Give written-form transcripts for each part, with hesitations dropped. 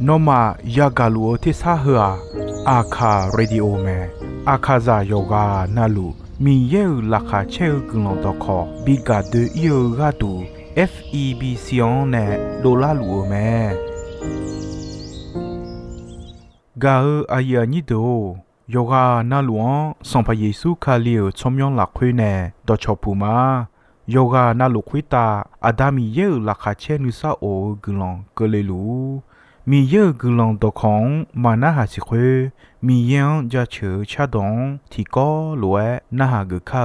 နောမယာဂလူအတိစာဟာအာခာရေဒီယိုမဲအာခာဇာယောဂာနာလူမီယေလာခါချေကုလုံတော့ခေါ်ဘီဂါဒီယောဂါတူ FEB စီယွန်နဲ့ဒေါ်လာလူမဲဂါအာယာနီဒိုယောဂာနာလူန်စံဖယေစုခါလီယချုံယွန်လာခွေးနဲ့တော့ချောပူမာယောဂာနာလူခွေတာအဒါမီယေလာခါချေနုစာအိုဂလုံကလေလူမီယေဂလုံတော့ခေါင်မာနာဟာစီခွေမီယန်ကြချေချဒုံတီကောလွဲနာဟာဂခါ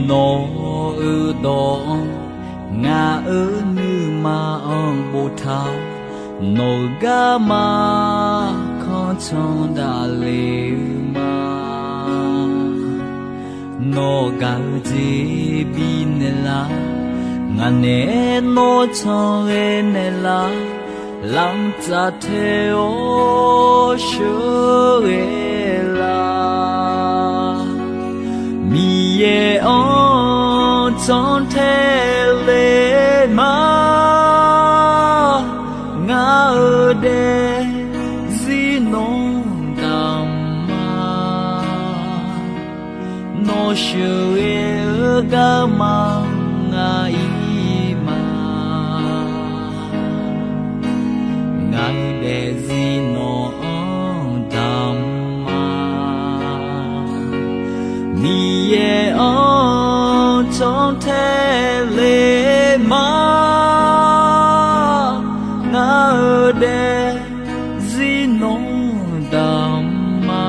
no do nga nu ma bo tha no ga ma khon chon da le ma no ga ji bi ne la nga ne no chon le ne la lam cha the o shu la mi ye on son te le ma nga de zi no dam ma no shu e ga ma nga I ma nga de zi no dam ma mi ye on son te le ma nga de zi no dam ma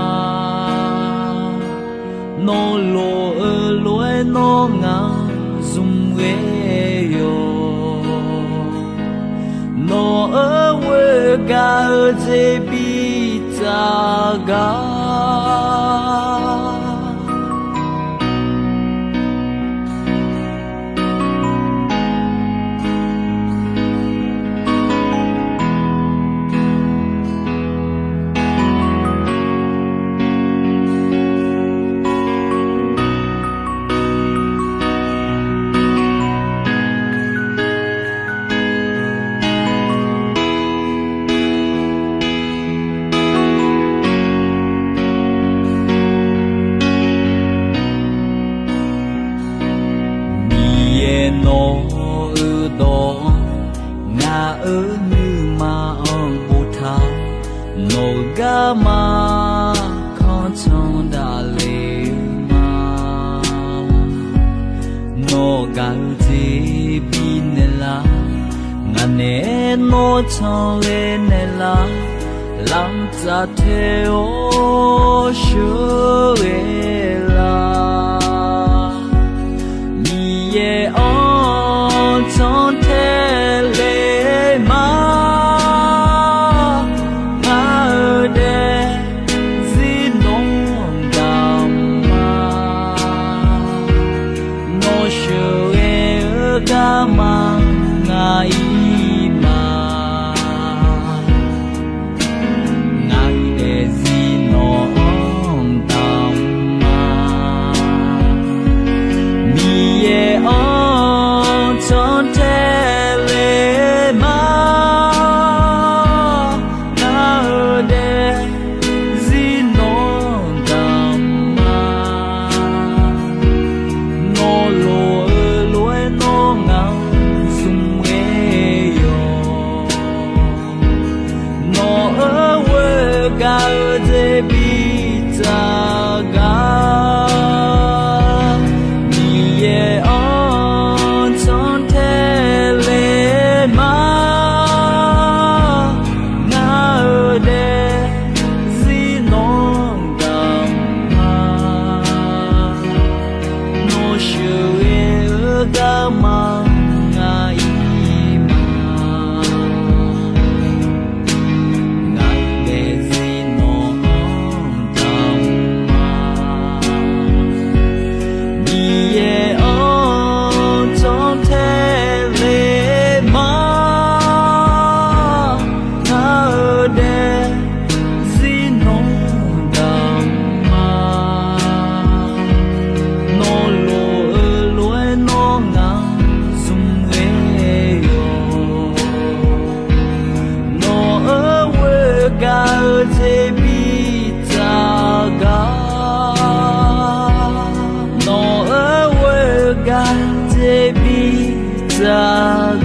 no lo lo no nga zum we yo no we ga je bi ta ga ma khon chon da le ma no ga ji bi ne la nga ne no chon le ne la lam cha the o shu e la mi ye on chon the le ma ma nga I ma nga de zi no dam ma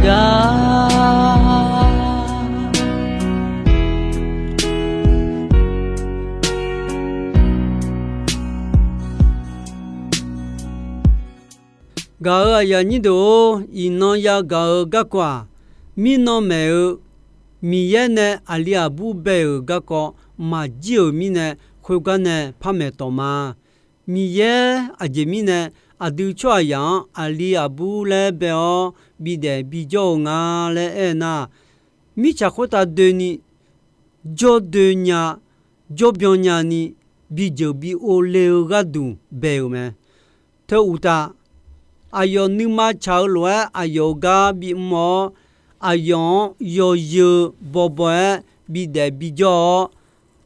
ကာgaga ya ni do ino ya gaga kwa mi no me mi ye ne alia bu be ga ko ma ji o mi ne khwe ga ne pha me to ma mi ye a je mi ne a du chwa ya alia bu le be o bi de bi jo nga le e na mi cha khota de ni jo de nya jo byo nya ni bi jo bi o le ga du be o me te uta ayo numa chao lue ayo ga bi mo ayo yo yo bobo bi de bi jo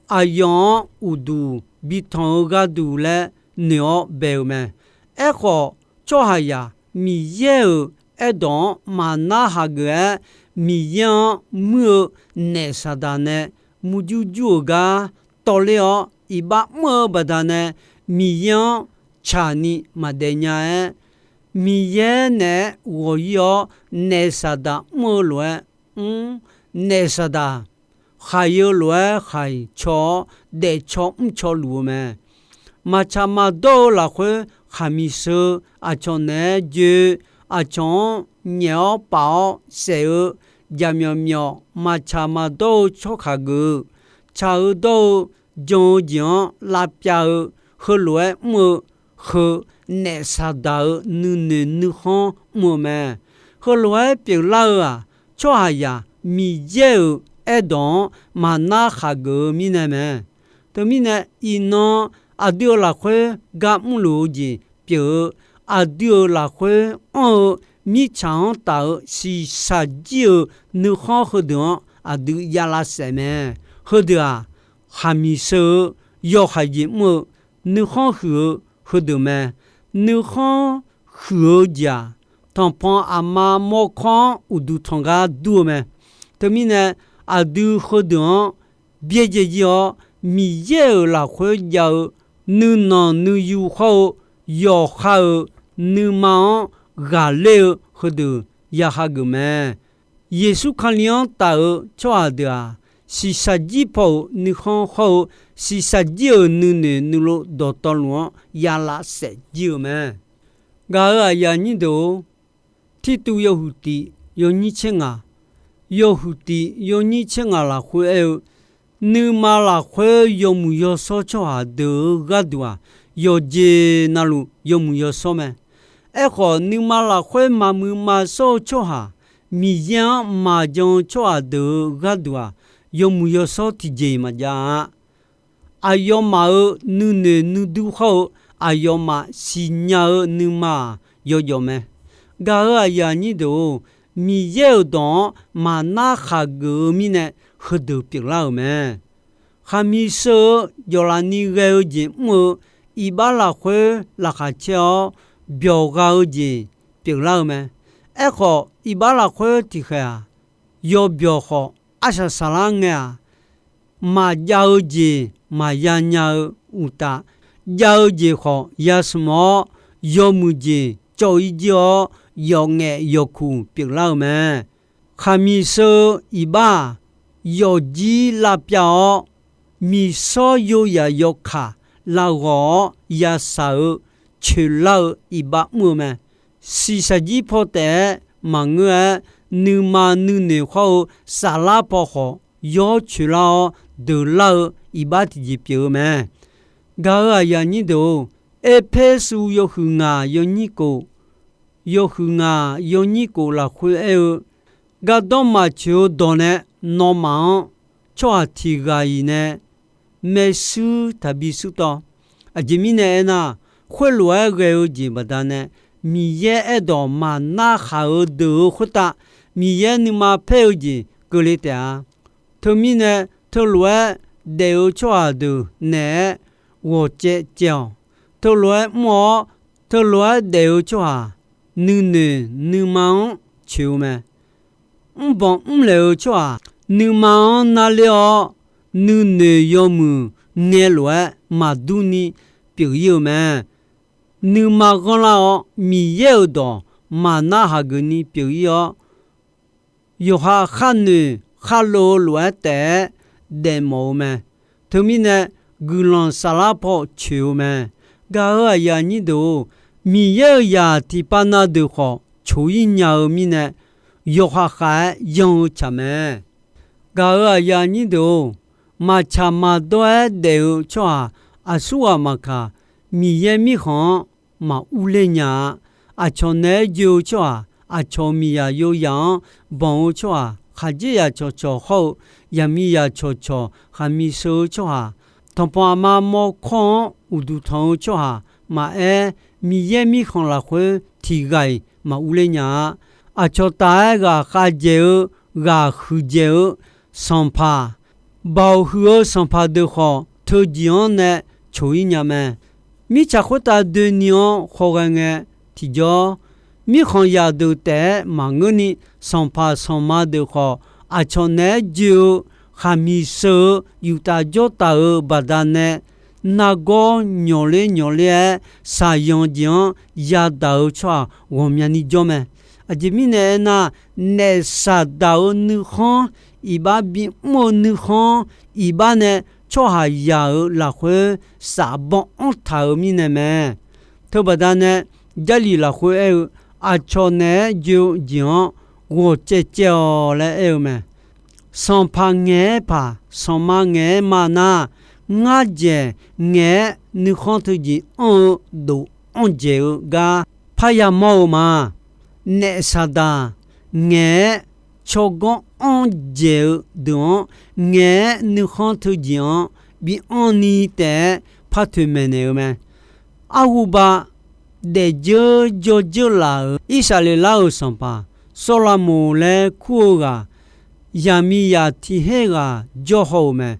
ayo udu bi thong ga du le neo be me e kho cho ha ya mi ye e don ma na ha ge mi yan mu ne sa da ne mu ju ju ga to le o i ba mo ba da ne mi yan cha ni ma de nya e mi ye ne wo yo ne sa da mo lue ne sa da khai yo lue khai cho de cho cho lu me ma cha ma do la khwe khami se a cho ne je a cho nyo pao se ya myo myo ma cha ma do cho kha gu cha do jo jo la pya he lue mo he ne sa da nu ne nu ho mo me ho loi pi la a cho ha ya mi ye e don ma na kha go mi ne me to mi ne i no a dio la khwe ga mu lu ji pi a dio la khwe o mi chang ta si sa ji nu ho ho do a du ya la se me ho de a ha mi se yo ha ji mo nu ho ho de me nous avons huoja tampon ama mokon ou du tonga dume termine a du khodon bieje yo mi ye la khoja nous non nous yu ho yo ha nous ma ga le khodu ya hagme yesu khalian ta choa da si sa ji po nous ho si sa ji nu ne nu lo do ton lo ya la se ji me ga ya ni do ti tu yo hu ti yo ni chenga yo hu ti yo ni chenga la khwe nu ma la khwe yo mu yo so cho ha de ga dwa yo je na lu yo mu yo so me e kho nu ma la khwe ma mu ma so cho ha mi yan ma jon cho ha de ga dwa yo mu yo so ti je ma ja ayo ma nu ne nu du ho ayo ma si nya nu ma yo yo me ga ya ni do mi ye don ma na kha go mi ne khodu pi la me kha mi so yo la ni ge ji mo i ba la khwe la kha cho bio ga ji pi la me e kho i ba la khwe ti kha yo bio ho asa salanga ma yao ji ma ya nya uta yao ji ho yasmo yo mu ji chou yi jo yo nge yo ku pi la me kha mi so i ba yo ji la pya mi so yo ya yo kha la go ya sa chu la i ba mu me si sa ji pho te ma ngue nu ma nu ne ho sa la po ho yo chu la de la i ba ti ji pi me ga ya ni do e phe su yo hu nga yo ni ko la khwe e ga do ma chu do ne no ma cho ti ga yi ne me su ta bi su to a ji mi ne na khwe lo ge o ji ba da ne mi ye e do ma na kha o de khu ta mi ye ni ma phe o ji ko le ta to mi ne to lo de o cho a du ne wo che jiao to lo mo to lo de o cho a nu ne nu ma chu me bon le o cho a nu ma na le o nu ne yo mu ne lo ma du ni pi yo me nu ma gon la o mi ye do ma na ha gu ni pi yo 有哈汉女哈罗罗的的毛们，他们呢古浪沙拉跑球们，噶呀你都米要呀提巴那的话，球一鸟米呢有哈还用他们，噶呀你都马cha马多的错阿苏阿马卡米也米行马乌勒呀阿乔呢就错。阿乔米呀有样，帮错，哈子呀错好，呀米呀错，哈米手错，同爸妈莫看，有都同错，嘛米也米看了会提改，嘛乌勒呀，阿乔大个哈子个胡子上爬，保护上爬的好，头讲呢，抽一年么，米吃回答的年好个提着。米看呀都得忙个呢，上爬上马的话，阿乔呢就哈米手有大脚大巴达呢，那个鸟嘞，啥样讲呀到错，我们你讲咩？阿这米呢那那啥到你看，一把比莫你看，一把呢错下呀拉回啥帮头米呢咩？头巴达呢家里拉回阿乔呢就讲我这叫来เอา咩上爬眼爬上马眼马那我这眼你看头ji do je ga pa ya mo ma ne sada眼超过je do 眼你看头ji bi oni te pa tu me ne me au ba de jo la isale la son pa sola mo le ku ga yami ya ti he ga jo ho me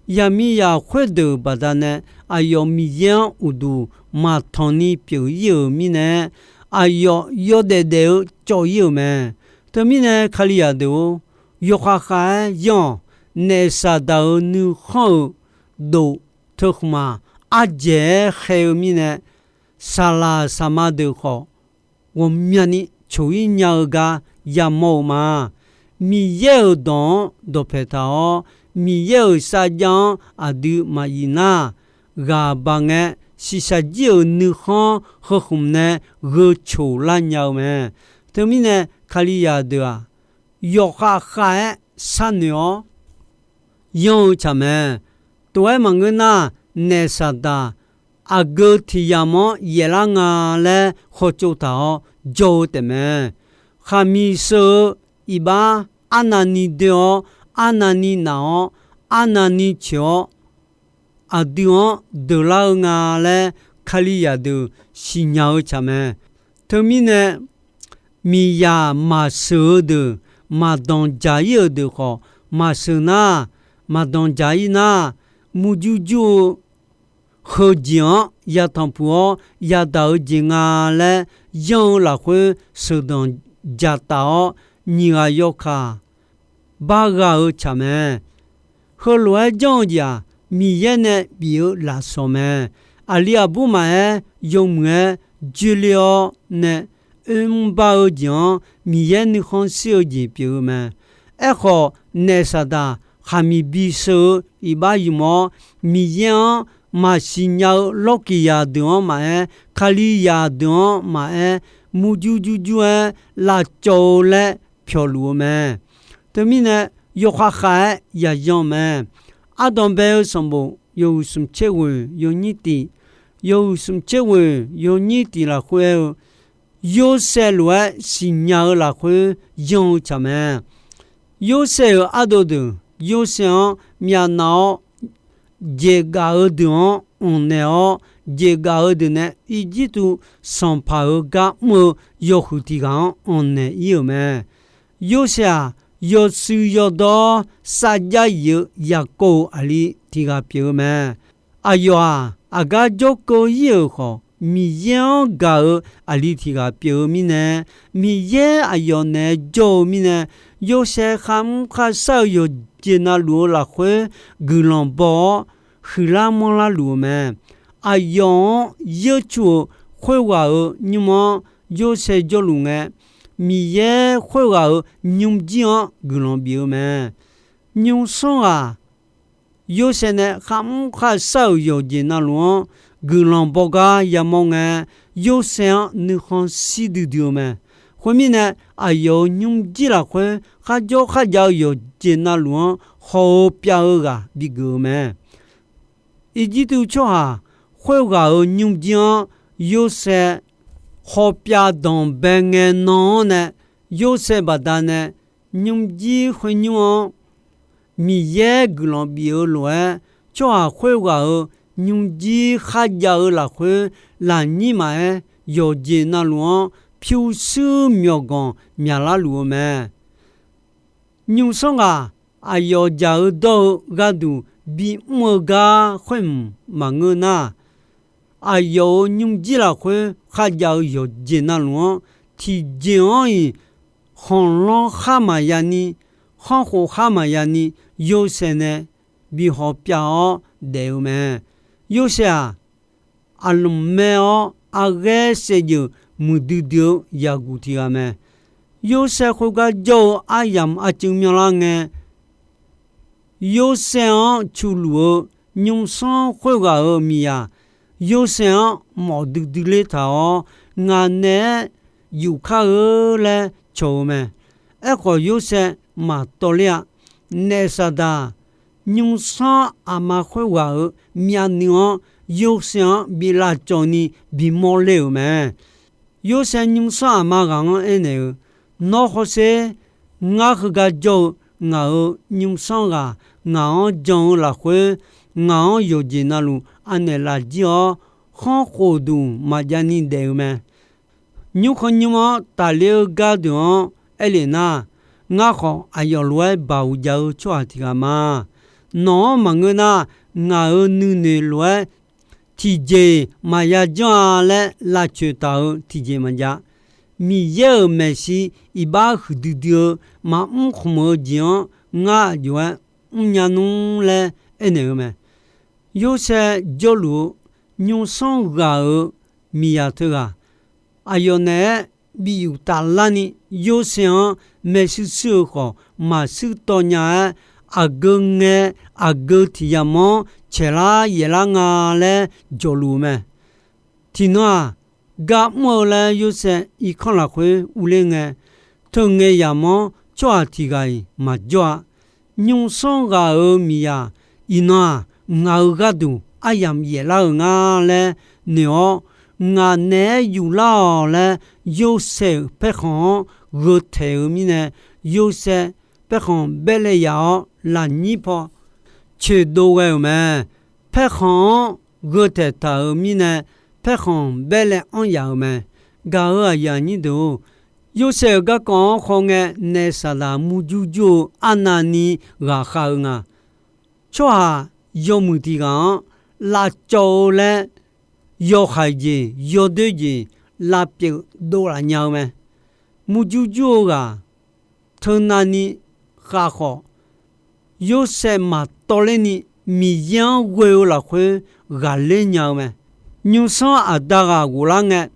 yami ya khwe de badane ayo mi yan udu ma thoni pyo yo mi ne ayo yo de jo yo me to mi ne khali ya do yo kha kha yon ne sa da nu ho do thukma a je khe mi ne Sala sama de ho, 我们呢抽一鸟个也冇嘛，米有当都配套，米有啥样啊都嘛伊那，个帮个是啥有你好和红呢个抽烂鸟么，他们呢卡里亚的啊，要哈哈啥鸟，有啥么，都爱忙个那那啥的。阿哥提亚么也让俺来合作到做的么？哈米说一把阿那尼的阿那尼闹阿那尼桥阿丢得了俺来卡里亚的新鸟什么？他们呢米呀马说的马当家有的话马说那马当家有那木就。和讲也当铺也到经啊来用了会受到家到你啊要卡八个他们和罗讲家米也呢比拉什么阿里阿不买用个治疗呢包讲米也呢很少见比嘛哎好那啥的还没比手一把一毛米也嘛是鸟洛基亚的嘛卡里亚的嘛木就拉走了漂路嘛对面呢有花海也样嘛阿当贝有什么有什么结尾有你的有什么结尾有你的了会有些路是鸟了会用什么有些阿多的有些苗脑Jega de on neo jega de ne ijitu son pa ga mo yo hutigan on ne yo me yo sha yo su yo do sa ja yo ya ko ali tiga pyo me ayo aga joko yo ho mi yan ga ali tiga pyo mi ne mi ye ayo ne jo mi ne yo sha kham kha sa yo jena lu la khwe gulan bo hula mon la lu me ayon yo chu khwe wa ni mo yo se jo lu nge 米耶会个牛将个龙表咩？牛松啊，有些呢还少有的那种个龙包个也忙哎，有些你看死的掉咩？后面呢有牛鸡啦会还要有的那种好标个比个咩？一直都说啊，会个牛将有些。好标当白眼囊呢，有些不但呢，牛鸡会牛，米也个人比较乱，就还会个牛鸡还要来会让你们要见那种漂手苗光苗拉路咩？牛上啊，要找到个度比么个会忙个呐。有牛鸡啦会还要有见那种提见而已，红浪蛤蟆呀你，红火蛤蟆呀你，有些呢比好标的咩？有些龙咩个些就没得掉也古提个咩？有些会个叫样正面啦个，有些出路牛上会个咪呀。有些毛嘟嘟的头，俺呢有卡嘞做咩？个有些马多了，那啥的，牛上阿妈会话面牛，有些比拉做你比毛溜咩？有些牛上阿妈讲呢，那好些我去个做，我牛上个，我做了会，我有见那路。安尼垃圾很活动，马家你得咩？你看你们大了高中，那呐，我好要来保佑做这个嘛？那么个呐，我女来提前马家讲来拉去到提前马家，米有没事一把糊丢丢，嘛可么讲，我就年弄来那个咩？有些角落牛上个米亚特啊，有呢比有大拉呢，有些没事时候马是多年个提亚么，切拉也拉啊嘞角落咩？听呐，噶么嘞有些一看了会无灵个，同个亚么抓提个嘛抓，牛上个米亚，伊呐。我个都也拉嘞，你我呢有拉嘞，有些不好，我头面呢有些不好，别了要拉你跑，去多个咩？不好，我头面呢不好，别了安要咩？搞呀你都。有些个讲好个，那啥啦，木就安那尼个好啊，做下。有目的讲，拉走嘞，有孩子，有对子，拉表多了鸟咩？木就个，他那里还好，有些嘛多了呢，米样会了会压力鸟咩？牛上大个乌浪个，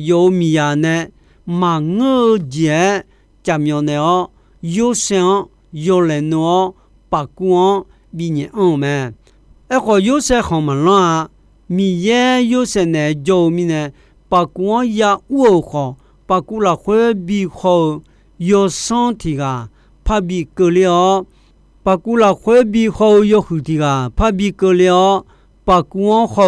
有米呀呢，嘛我节怎么样呢？有想有人哦，把光比你咩？个有些好么啦，米也有些呢做米呢，把光也我好，把古了会比好，有身体个，怕比个了，把古了会比好有身体个，怕比个了，把光好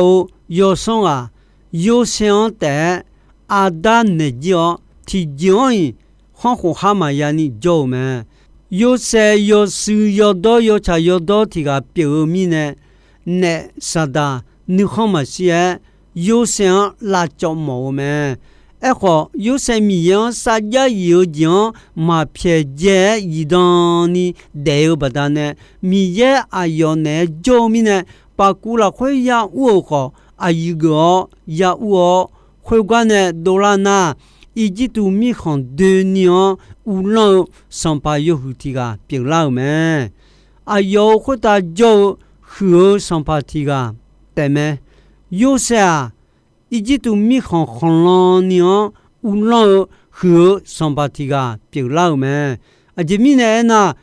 有身啊，有想得大呢叫提讲伊，好好蛤蟆呀你做咩？有些有时有多有茶有多提个表面呢。那啥的，你好么些有些拉着毛咩？个有些米样啥也有讲马撇节一当呢，得有不得呢？米也有呢，做米呢，把古了会呀我好一个呀我会管呢多了呢，一直都米很多年无论上班有胡提个别老咩？有会打做。和上巴提个，对没？有些一直都米很浪呢，无论和上巴提个表老们，啊，这米呢那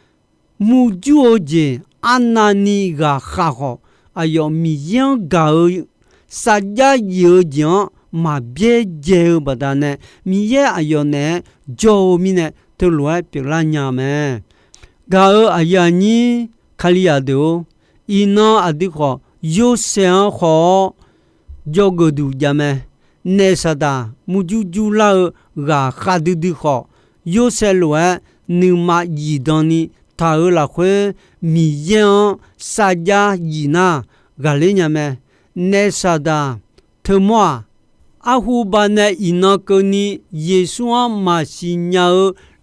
木脚子安那尼个哈好，啊要米样搞啥家有讲嘛别接不得呢，米也啊要呢叫米呢都来表拉伢们，搞啊呀你卡里亚多，伊那啊的话有想好。jogo du jame nesada mujuju la ga khadu du kho yo selwa numa yidoni ta la khwe mi yan saja yina galenya me nesada thmwa ahu bane inokoni yesua ma sinya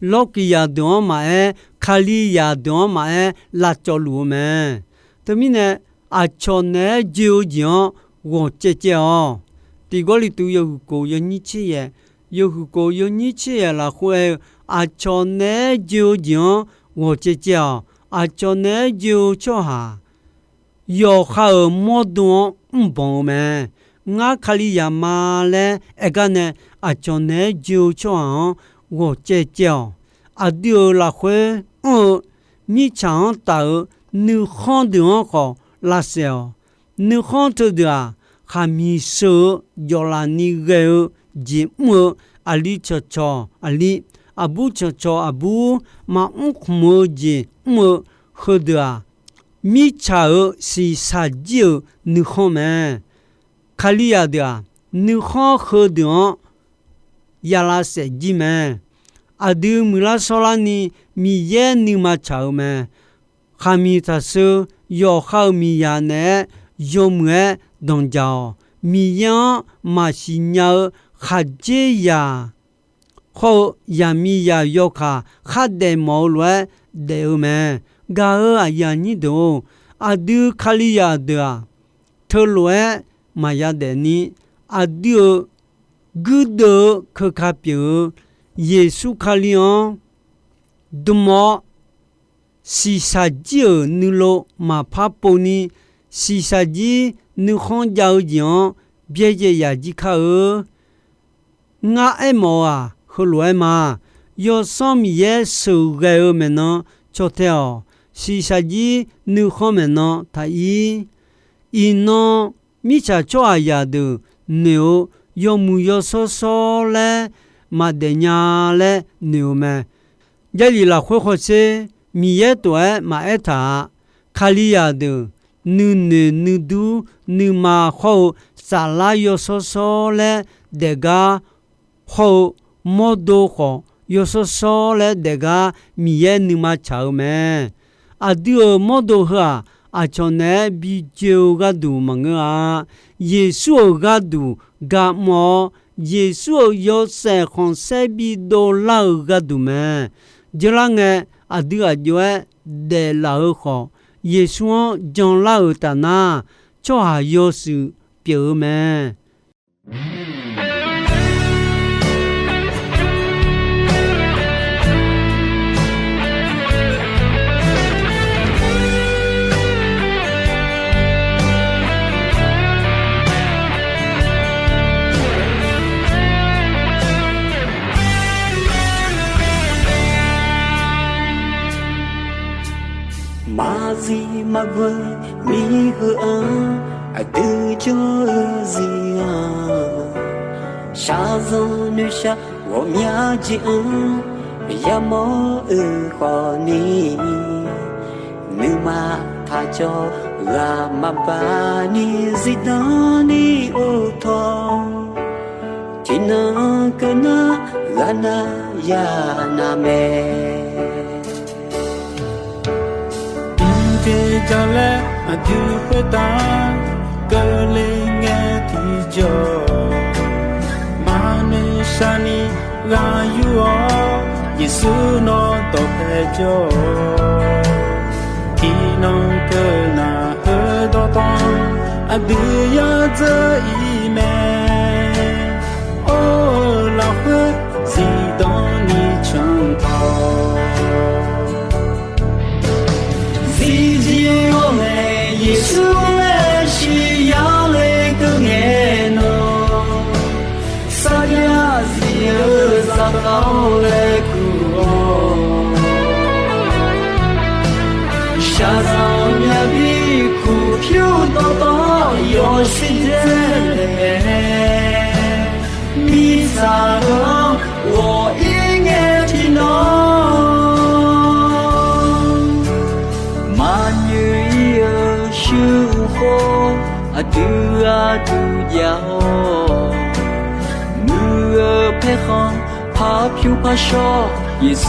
lokia do ma e khali ya do ma e la cholu me tamine a chone jiu jiu 我姐姐哦，这个里头有个有你吃耶，有个有你吃耶了会啊，叫那就讲我姐姐哦，啊叫那就叫哈，有好么多帮们，我卡里亚妈嘞，一个呢啊叫那就叫哦，我姐姐哦，啊丢了会你长大你看到好那些哦。你看到的啊，还没说要让你个节目阿里悄悄阿里阿布悄悄阿布嘛么节目喝的啊，米茶是啥酒你看没？卡里亚的啊，你看喝的亚拉塞吉没？阿丢米拉说了你米也你嘛茶没？还没他说要好米呀呢？用个当家米样马西鸟哈这呀，好呀米呀要卡哈得毛乱得没？噶啊呀你都阿丢卡里亚的啊，特乱马呀的你阿丢古的可卡表耶稣卡里昂，多么是啥子你lo嘛怕不呢？是啥子？你看交讲，别个也只看我爱毛啊，和来嘛，要上面也手个我们呢，做掉。是啥子？你看们呢？他呢，米家做呀的牛，要木要说说嘞，嘛的呀嘞牛们，这里啦会好些，米也多嘛爱他，卡里呀的。你都你嘛好，啥啦有说嘞，这个好么多好，有说嘞，这个米也你嘛炒没，啊对么多哈，啊从那比较个多嘛个，耶稣个多个么，耶稣有些红色比多老个多没，这啷个啊对啊就的老好。耶稣将老大那，做下有事表明。mà gì mà vơi mi hư à từ cho gì sa zo nu sa wo mya ji ya mo kho ni nu ma tha cho ga ma ba ni zi da ni o tho chi na ka na ga na ya na me cho lẽ mà chưa phải ta cơ lên nghe thì cho mà nên sani ga yu o Giêsu nó tổ phê cho khi nó cơ na hơi đo toan à đưa ya giờ ý mẹ ô là hơi gì đó ni chẳng thọ Giêsu là chỉ ya lệ cơ nghe nó sa ya gì ở sa ရှာဆောင်မြတ်ပြီးခုဖြူတော့ရောရှိတဲ့迷啥个我应该听侬，马女有收获啊嘟摇，女儿配合怕飘怕说，耶稣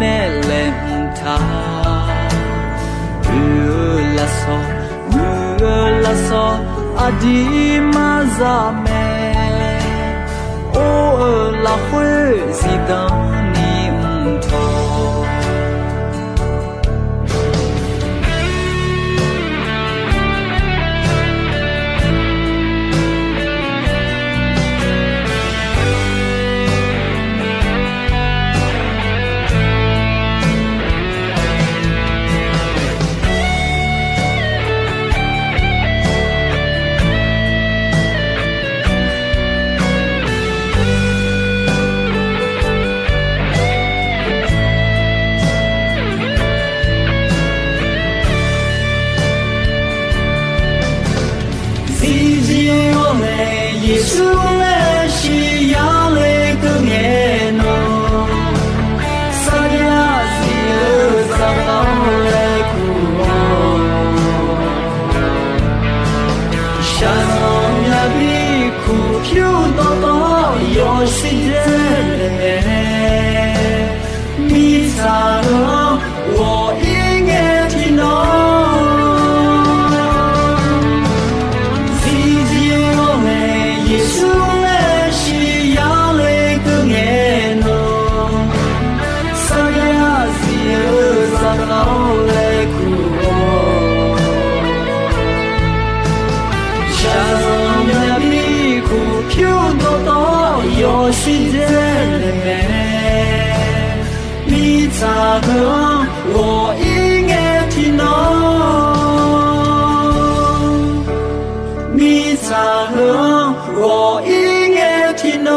乃冷他，拉索啊di马扎梅。la hui si dang ni tho耶稣来是要来个年喏，撒亚是撒到来苦哦，山上那边苦飘到有时间，迷啥了我应该听侬。有时间你咋个我应该听侬，你咋个我应该听侬。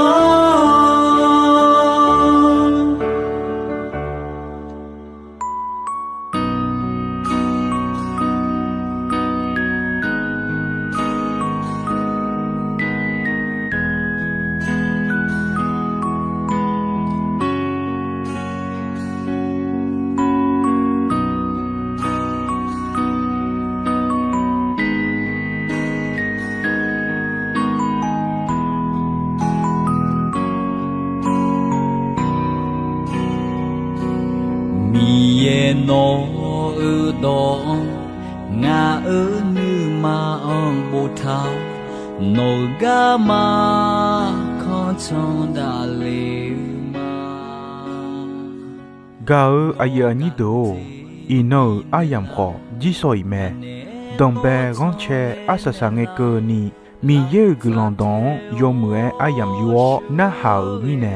no ư đó ngà ư như ma ông bồ thao no ga ma con trong đà lê ma ga aya ni do ino ayam kho ji soi me dong be gon che asasa nge ko ni mi ye gulon don yo mue ayam yo na ha ni ne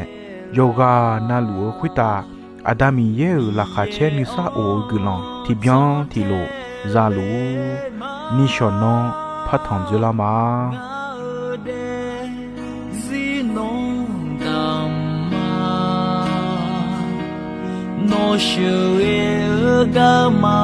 yoga na lu khwita Adami ye la khache ni sa o gulon ti bien ti lo za lu ni shonon phathon jula ma no shu ga ma